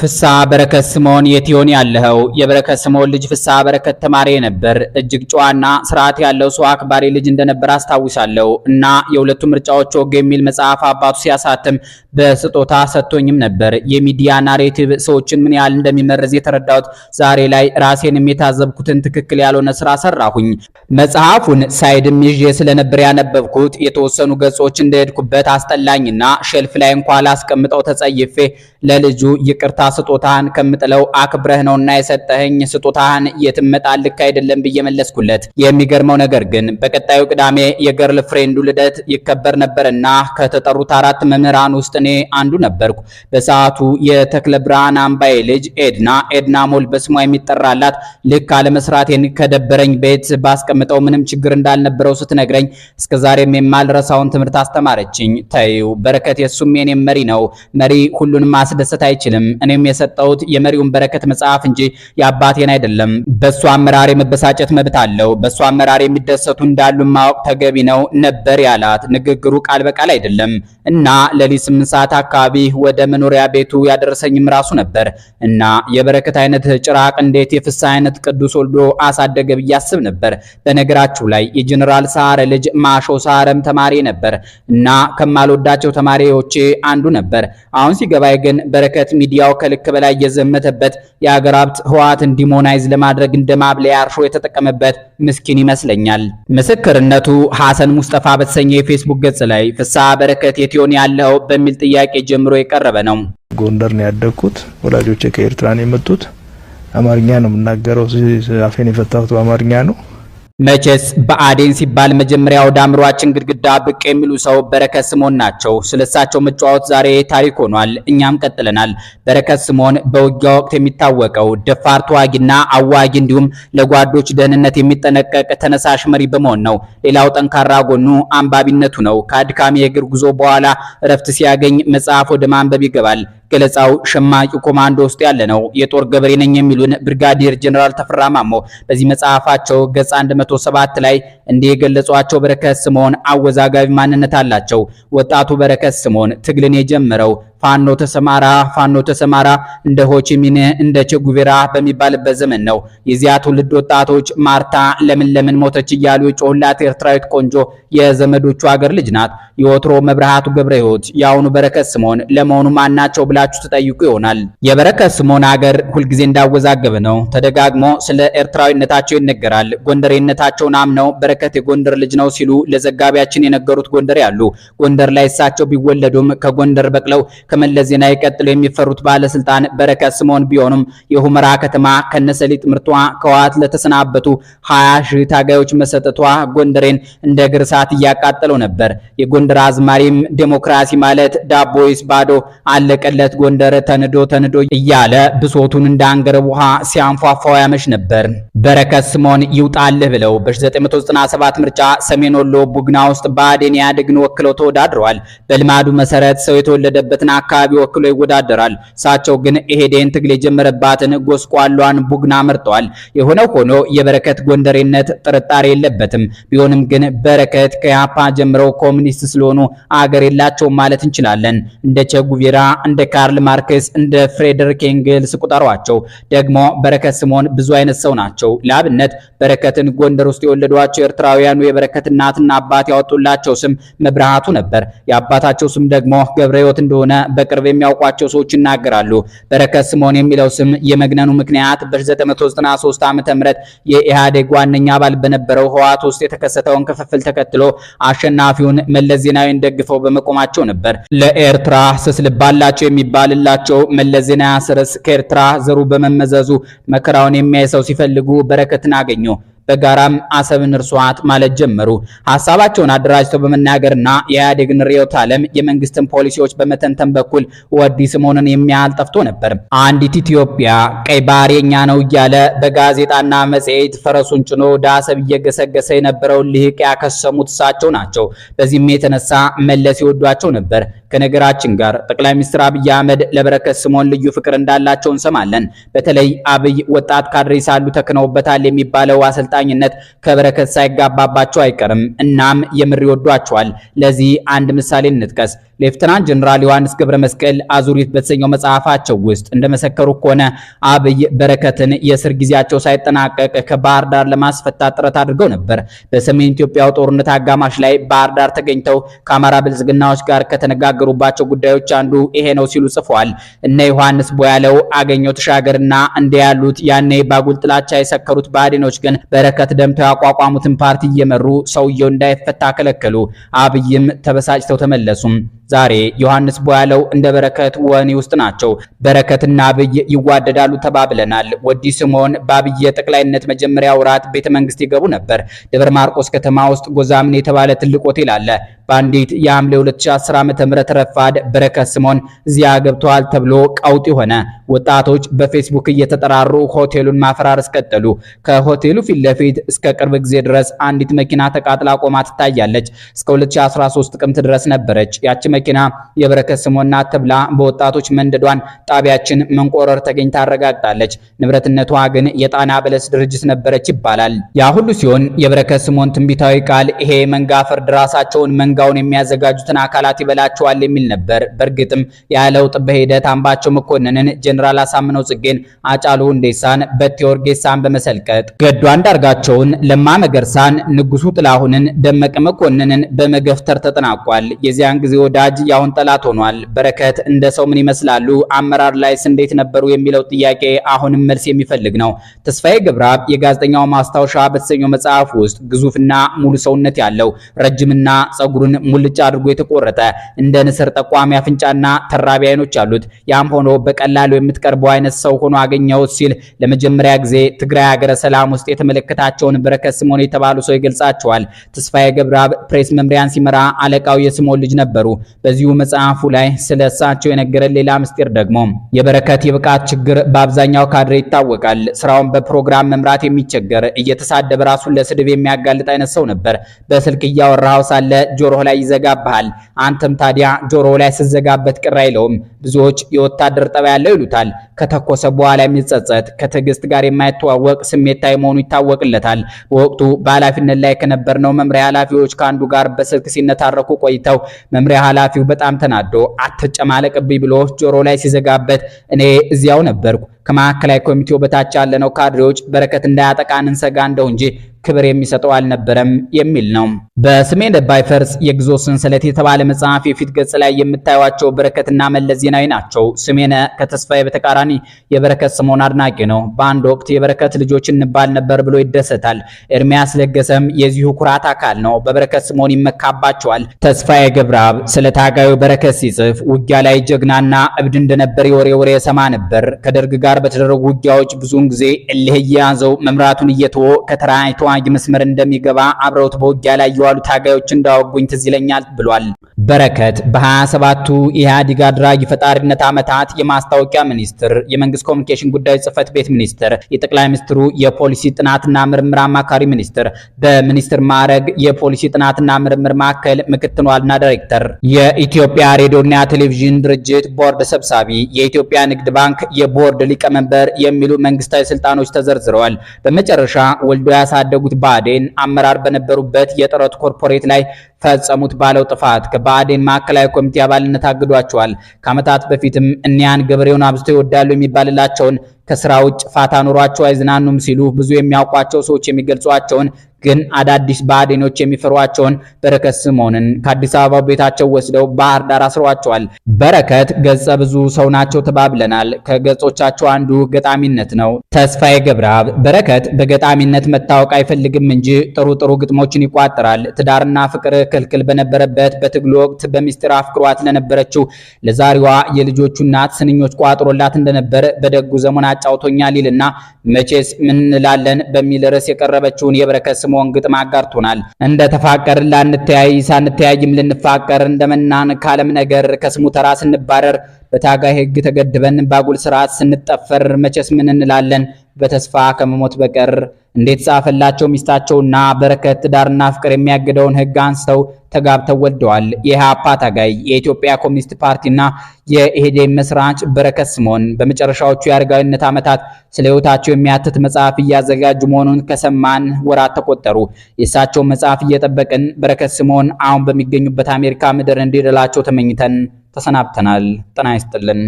ፍስሐ በረከት ስምዖን የት ይሆን ያለው? የበረከት ስምዖን ልጅ ፍስሐ በረከት ተማሪ ነበር። እጅግ ጨዋና ስርዓት ያለው ሰው አክባሪ ልጅ እንደነበር አስታውሳለሁ እና የሁለቱ ምርጫዎች ወግ የሚል መጽሐፍ አባቱ ሲያሳትም በስጦታ ሰጥቶኝም ነበር። የሚዲያ ናሬቲቭ ሰዎችን ምን ያህል እንደሚመረዝ የተረዳሁት ዛሬ ላይ ራሴንም የታዘብኩትን ትክክል ያልሆነ ስራ ሰራሁኝ። መጽሐፉን ሳይድም ይዤ ስለነበር ያነበብኩት የተወሰኑ ገጾች እንደሄድኩበት አስጠላኝና ሼልፍ ላይ እንኳን ላስቀምጠው ተጸይፌ ለልጁ ይቅርታ ስጦታን ከምጥለው አክብረህ ነውና የሰጠኸኝ ስጦታን የትም መጣል ልክ አይደለም ብዬ መለስኩለት። የሚገርመው ነገር ግን በቀጣዩ ቅዳሜ የገርል ፍሬንዱ ልደት ይከበር ነበርና ከተጠሩት 4 መምህራን ውስጥ እኔ አንዱ ነበርኩ። በሰዓቱ የተክለ ብርሃን አምባዬ ልጅ ኤድና ሞል በስሟ የሚጠራላት ልክ አለመስራቴን ከደበረኝ ቤት ባስቀምጠው ምንም ችግር እንዳልነበረው ስትነግረኝ እስከዛሬም የማልረሳውን ትምህርት አስተማረችኝ። ተይው በረከት የሱም የኔም መሪ ነው። መሪ ሁሉንም ማስደሰት አይችልም። እኔም የሰጠሁት የመሪውን በረከት መጽሐፍ እንጂ የአባቴን አይደለም። በሱ አመራር የመበሳጨት መብት አለው። በሱ አመራር የሚደሰቱ እንዳሉ ማወቅ ተገቢ ነው ነበር ያላት። ንግግሩ ቃል በቃል አይደለም እና ለሊት 8 ሰዓት አካባቢ ወደ መኖሪያ ቤቱ ያደረሰኝም ራሱ ነበር እና የበረከት አይነት ጭራቅ እንዴት የፍስሐ አይነት ቅዱስ ወልዶ አሳደገ ብዬ አስብ ነበር። በነገራችሁ ላይ የጀነራል ሰዓረ ልጅ ማሾ ሰዓረም ተማሪ ነበር እና ከማልወዳቸው ተማሪዎቼ አንዱ ነበር። አሁን ሲገባይ ግን በረከት ሚዲያው ከልክ በላይ የዘመተበት የሀገር ሀብት ህወሓትን ዲሞናይዝ ለማድረግ እንደ ማብለያ አርሾ የተጠቀመበት ምስኪን ይመስለኛል። ምስክርነቱ ሐሰን ሙስጠፋ በተሰኘ የፌስቡክ ገጽ ላይ ፍስሐ በረከት የት ይሆን ያለው በሚል ጥያቄ ጀምሮ የቀረበ ነው። ጎንደር ነው ያደግኩት። ወላጆቼ ከኤርትራ ነው የመጡት። አማርኛ ነው የምናገረው። አፌን የፈታሁት በአማርኛ ነው። መቼስ በአዴን ሲባል መጀመሪያ ወደ አእምሯችን ግድግዳ ብቅ የሚሉ ሰው በረከት ስምዖን ናቸው። ስለሳቸው መጫወት ዛሬ ታሪክ ሆኗል። እኛም ቀጥለናል። በረከት ስምዖን በውጊያ ወቅት የሚታወቀው ደፋር ተዋጊና አዋጊ እንዲሁም ለጓዶች ደህንነት የሚጠነቀቅ ተነሳሽ መሪ በመሆን ነው። ሌላው ጠንካራ ጎኑ አንባቢነቱ ነው። ከአድካሚ የእግር ጉዞ በኋላ እረፍት ሲያገኝ መጽሐፍ ወደ ማንበብ ይገባል። ገለጻው ሸማቂ ኮማንዶ ውስጥ ያለ ነው። የጦር ገበሬ ነኝ የሚሉን ብርጋዴር ጀነራል ተፈራ ማሞ በዚህ መጽሐፋቸው ገጽ 107 ላይ እንዲህ የገለጿቸው በረከት ስምዖን አወዛጋቢ ማንነት አላቸው። ወጣቱ በረከት ስምዖን ትግልን የጀመረው ፋኖ ተሰማራ እንደ ሆቺሚን እንደ ቼጉቬራ በሚባልበት ዘመን ነው። የዚያ ትውልድ ወጣቶች ማርታ ለምን ሞተች እያሉ የጮህላት ኤርትራዊት ቆንጆ የዘመዶቹ ሀገር ልጅ ናት። የወትሮ መብርሃቱ ገብረ ሕይወት የአሁኑ በረከት ስምዖን ለመሆኑ ማናቸው ብላችሁ ተጠይቁ ይሆናል። የበረከት ስምዖን ሀገር ሁልጊዜ እንዳወዛገበ ነው። ተደጋግሞ ስለ ኤርትራዊነታቸው ይነገራል። ጎንደሬነታቸውን አምነው በረከት የጎንደር ልጅ ነው ሲሉ ለዘጋቢያችን የነገሩት ጎንደር ያሉ ጎንደር ላይ እሳቸው ቢወለዱም ከጎንደር በቅለው ከመለስ ዜናዊ ቀጥሎ የሚፈሩት ባለስልጣን በረከት ስምዖን ቢሆኑም የሁመራ ከተማ ከነሰሊጥ ምርቷ ከዋት ለተሰናበቱ 20 ሺህ ታጋዮች መሰጠቷ ጎንደሬን እንደ እግር እሳት እያቃጠለው ነበር። የጎንደር አዝማሪም ዴሞክራሲ ማለት ዳቦይስ ባዶ አለቀለት ጎንደር ተንዶ እያለ ብሶቱን እንዳንገረብ ውሃ ሲያንፏፋው ያመሽ ነበር። በረከት ስምዖን ይውጣልህ ብለው በ1997 ምርጫ ሰሜን ወሎ ቡግና ውስጥ ብአዴን ኢህአዴግን ወክለው ተወዳድረዋል። በልማዱ መሰረት ሰው የተወለደበትን አካባቢ ወክሎ ይወዳደራል። እሳቸው ግን ኢህዴን ትግል የጀመረባትን ጎስቋሏን ቡግና መርጠዋል። የሆነው ሆኖ የበረከት ጎንደሬነት ጥርጣሬ የለበትም። ቢሆንም ግን በረከት ከያፓ ጀምረው ኮሙኒስት ስለሆኑ አገር የላቸውም ማለት እንችላለን። እንደ ቼጉቬራ፣ እንደ ካርል ማርክስ፣ እንደ ፍሬድሪክ ኤንግልስ ቁጠሯቸው። ደግሞ በረከት ስምዖን ብዙ አይነት ሰው ናቸው። ለአብነት በረከትን ጎንደር ውስጥ የወለዷቸው ኤርትራውያኑ የበረከት እናትና አባት ያወጡላቸው ስም መብርሃቱ ነበር። የአባታቸው ስም ደግሞ ገብረ ሕይወት እንደሆነ በቅርብ የሚያውቋቸው ሰዎች ይናገራሉ። በረከት ስምዖን የሚለው ስም የመግነኑ ምክንያት በ1993 ዓ.ም የኢህአዴግ ዋነኛ አባል በነበረው ህወሓት ውስጥ የተከሰተውን ክፍፍል ተከትሎ አሸናፊውን መለስ ዜናዊን ደግፈው በመቆማቸው ነበር። ለኤርትራ ስስ ልብ አላቸው የሚባልላቸው መለስ ዜናዊ አስረስ ከኤርትራ ዘሩ በመመዘዙ መከራውን የሚያይ ሰው ሲፈልጉ በረከትን አገኙ። በጋራም አሰብን እርሷት ማለት ጀመሩ። ሐሳባቸውን አደራጅተው በመናገርና የኢህአዴግን ርዕዮተ ዓለም የመንግስትን ፖሊሲዎች በመተንተን በኩል ወዲ ስምዖንን የሚያህል ጠፍቶ ነበር። አንዲት ኢትዮጵያ ቀይ ባህር የኛ ነው እያለ በጋዜጣና መጽሔት ፈረሱን ጭኖ ወደ አሰብ እየገሰገሰ የነበረውን ልሂቅ ያከሰሙት እሳቸው ናቸው። በዚህም የተነሳ መለስ ይወዷቸው ነበር። ከነገራችን ጋር ጠቅላይ ሚኒስትር አብይ አህመድ ለበረከት ስምዖን ልዩ ፍቅር እንዳላቸው እንሰማለን። በተለይ አብይ ወጣት ካድሬ ሳሉ ተክነውበታል የሚባለው አሰልጣኝነት ከበረከት ሳይጋባባቸው አይቀርም። እናም የምር ይወዷቸዋል። ለዚህ አንድ ምሳሌ እንጥቀስ። ሌፍተናንት ጀነራል ዮሐንስ ገብረ መስቀል አዙሪት በተሰኘው መጽሐፋቸው ውስጥ እንደመሰከሩ ከሆነ አብይ በረከትን የእስር ጊዜያቸው ሳይጠናቀቅ ከባህር ዳር ለማስፈታት ጥረት አድርገው ነበር። በሰሜን ኢትዮጵያው ጦርነት አጋማሽ ላይ ባህር ዳር ተገኝተው ከአማራ ብልጽግናዎች ጋር ከተነጋገሩባቸው ጉዳዮች አንዱ ይሄ ነው ሲሉ ጽፈዋል። እነ ዮሐንስ ቦያለው፣ አገኘው ተሻገርና እንደ ያሉት ያኔ ባጉል ጥላቻ የሰከሩት ብአዴኖች ግን በረከት ደምተው ያቋቋሙትን ፓርቲ እየመሩ ሰውየው እንዳይፈታ ከለከሉ። አብይም ተበሳጭተው ተመለሱም። ዛሬ ዮሐንስ ቦያለው እንደ በረከት ወህኒ ውስጥ ናቸው። በረከትና አብይ ይዋደዳሉ ተባብለናል። ወዲ ስምዖን በአብይ ጠቅላይነት መጀመሪያ ወራት ቤተ መንግስት ይገቡ ነበር። ደብረ ማርቆስ ከተማ ውስጥ ጎዛምን የተባለ ትልቅ ሆቴል አለ። በአንዲት የሐምሌ 2010 ዓ.ም ረፋድ በረከት ስምዖን እዚያ ገብተዋል ተብሎ ቀውጢ ሆነ። ወጣቶች በፌስቡክ እየተጠራሩ ሆቴሉን ማፈራረስ ቀጠሉ። ከሆቴሉ ፊት ለፊት እስከ ቅርብ ጊዜ ድረስ አንዲት መኪና ተቃጥላ ቆማ ትታያለች። እስከ 2013 ጥቅምት ድረስ ነበረች። ያቺ መኪና የበረከት ስምዖን ናት ተብላ በወጣቶች መንደዷን ጣቢያችን መንቆረር ተገኝታ አረጋግጣለች። ንብረትነቷ ግን የጣና በለስ ድርጅት ነበረች ይባላል። ያ ሁሉ ሲሆን የበረከት ስምዖን ትንቢታዊ ቃል ይሄ መንጋ ፍርድ ራሳቸውን መንጋውን የሚያዘጋጁትን አካላት ይበላቸዋል የሚል ነበር። በእርግጥም ያለውጥ በሂደት አምባቸው መኮንንን፣ ጀነራል አሳምነው ጽጌን፣ አጫሉ ሁንዴሳን፣ በቴ ኦርጌሳን በመሰልቀጥ ገዱ አንዳርጋቸውን፣ ለማ መገርሳን፣ ንጉሱ ጥላሁንን፣ ደመቀ መኮንንን በመገፍተር ተጠናቋል። የዚያን ጊዜ ወዳጅ ያሁን ጠላት ሆኗል። በረከት እንደ ሰው ምን ይመስላሉ? አመራር ላይስ እንዴት ነበሩ? የሚለው ጥያቄ አሁንም መልስ የሚፈልግ ነው። ተስፋዬ ገብረአብ የጋዜጠኛው ማስታወሻ በተሰኘው መጽሐፍ ውስጥ ግዙፍና ሙሉ ሰውነት ያለው ረጅምና ጸጉሩን ሙልጭ አድርጎ የተቆረጠ እንደ ንስር ጠቋሚ አፍንጫና ተራቢ አይኖች አሉት። ያም ሆኖ በቀላሉ የምትቀርበው አይነት ሰው ሆኖ አገኘሁት ሲል ለመጀመሪያ ጊዜ ትግራይ ሀገረ ሰላም ውስጥ የተመለከታቸውን በረከት ስምዖን የተባሉ ሰው ይገልጻቸዋል። ተስፋዬ ገብረአብ ፕሬስ መምሪያን ሲመራ አለቃው የስምዖን ልጅ ነበሩ። በዚሁ መጽሐፉ ላይ ስለሳቸው የነገረን ሌላ ምስጢር ደግሞ የበረከት የብቃት ችግር በአብዛኛው ካድሬ ይታወቃል። ስራውን በፕሮግራም መምራት የሚቸገር እየተሳደበ ራሱን ለስድብ የሚያጋልጥ አይነት ሰው ነበር። በስልክ እያወራው ሳለ ጆሮ ላይ ይዘጋብሃል። አንተም ታዲያ ጆሮ ላይ ስዘጋበት ቅር አይለውም። ብዙዎች የወታደር ጠባይ ያለው ይሉታል። ከተኮሰ በኋላ የሚጸጸት ከትዕግስት ጋር የማይተዋወቅ ስሜታዊ መሆኑ ይታወቅለታል። በወቅቱ በኃላፊነት ላይ ከነበርነው መምሪያ ኃላፊዎች ከአንዱ ጋር በስልክ ሲነታረኩ ቆይተው መምሪያ ኃላፊው በጣም ተናዶ አትጨማለቅብኝ ብሎ ጆሮ ላይ ሲዘጋበት እኔ እዚያው ነበርኩ። ከማዕከላዊ ኮሚቴው በታች ያለነው ካድሬዎች በረከት እንዳያጠቃን እንሰጋ እንደው እንጂ ክብር የሚሰጠው አልነበረም የሚል ነው። በስሜን ባይፈርስ የግዞት ሰንሰለት የተባለ መጽሐፍ የፊት ገጽ ላይ የምታዩቸው በረከትና መለስ ዜናዊ ናቸው። ስሜነ ከተስፋዬ በተቃራኒ የበረከት ስምዖን አድናቂ ነው። በአንድ ወቅት የበረከት ልጆች እንባል ነበር ብሎ ይደሰታል። ኤርሚያስ ለገሰም የዚሁ ኩራት አካል ነው። በበረከት ስምዖን ይመካባቸዋል። ተስፋዬ ገብረአብ ስለ ታጋዩ በረከት ሲጽፍ ውጊያ ላይ ጀግናና እብድ እንደነበር የወሬ ሰማ ነበር። ከደርግ ጋር በተደረጉ ውጊያዎች ብዙውን ጊዜ እልህ እየያዘው መምራቱን እየተወ ከተራይቷ መስመር እንደሚገባ አብረውት በውጊያ ላይ የዋሉ ታጋዮች እንዳወጉኝ ትዝ ይለኛል ብሏል። በረከት በ27ቱ የኢህአዴግ አድራጊ ፈጣሪነት ዓመታት የማስታወቂያ ሚኒስትር፣ የመንግስት ኮሚኒኬሽን ጉዳዮች ጽህፈት ቤት ሚኒስትር፣ የጠቅላይ ሚኒስትሩ የፖሊሲ ጥናትና ምርምር አማካሪ ሚኒስትር፣ በሚኒስትር ማዕረግ የፖሊሲ ጥናትና ምርምር ማዕከል ምክትል ዋና ዳይሬክተር፣ የኢትዮጵያ ሬዲዮና ቴሌቪዥን ድርጅት ቦርድ ሰብሳቢ፣ የኢትዮጵያ ንግድ ባንክ የቦርድ ሊቀመንበር የሚሉ መንግስታዊ ስልጣኖች ተዘርዝረዋል። በመጨረሻ ወልዶ ያሳደጉት ብአዴን አመራር በነበሩበት የጥረት ኮርፖሬት ላይ ፈጸሙት ባለው ጥፋት ከባዕዴን ማዕከላዊ ኮሚቴ አባልነት አግዷቸዋል። ከዓመታት በፊትም እኒያን ገበሬውን አብዝተው ይወዳሉ የሚባልላቸውን ከስራ ውጭ ፋታ ኑሯቸው አይዝናኑም ሲሉ ብዙ የሚያውቋቸው ሰዎች የሚገልጿቸውን ግን አዳዲስ ብአዴኖች የሚፈሯቸውን በረከት ስምዖንን ከአዲስ አበባ ቤታቸው ወስደው ባህር ዳር አስሯቸዋል። በረከት ገጸ ብዙ ሰው ናቸው ተባብለናል። ከገጾቻቸው አንዱ ገጣሚነት ነው። ተስፋዬ ገብረአብ በረከት በገጣሚነት መታወቅ አይፈልግም እንጂ ጥሩ ግጥሞችን ይቋጥራል። ትዳርና ፍቅር ክልክል በነበረበት በትግሉ ወቅት በሚስጥር አፍቅሯት ለነበረችው ለዛሬዋ የልጆቹ እናት ስንኞች ቋጥሮላት እንደነበር በደጉ ዘመን አጫውቶኛል ይልና መቼስ ምን እንላለን በሚል ርዕስ የቀረበችውን የበረከት ስምዖን ግጥም አጋርቶናል። እንደ ተፋቀርን ላንተያይ ሳንተያይም ልንፋቀር እንደመናን ካለም ነገር ከስሙ ተራ ስንባረር በታጋይ ሕግ ተገድበን ባጉል ስርዓት ስንጠፈር መቼስ ምን እንላለን በተስፋ ከመሞት በቀር እንዴት ጻፈላቸው ሚስታቸውና በረከት ትዳርና ፍቅር የሚያግደውን ሕግ አንስተው ተጋብተው ወልደዋል። የኢህአፓ ታጋይ የኢትዮጵያ ኮሚኒስት ፓርቲና የኢህዴን መስራች በረከት ስምኦን በመጨረሻዎቹ የአረጋዊነት ዓመታት ስለ ሕይወታቸው የሚያትት መጽሐፍ እያዘጋጁ መሆኑን ከሰማን ወራት ተቆጠሩ። የእሳቸውን መጽሐፍ እየጠበቅን በረከት ስምኦን አሁን በሚገኙበት አሜሪካ ምድር እንዲደላቸው ተመኝተን ተሰናብተናል። ጤና ይስጥልን።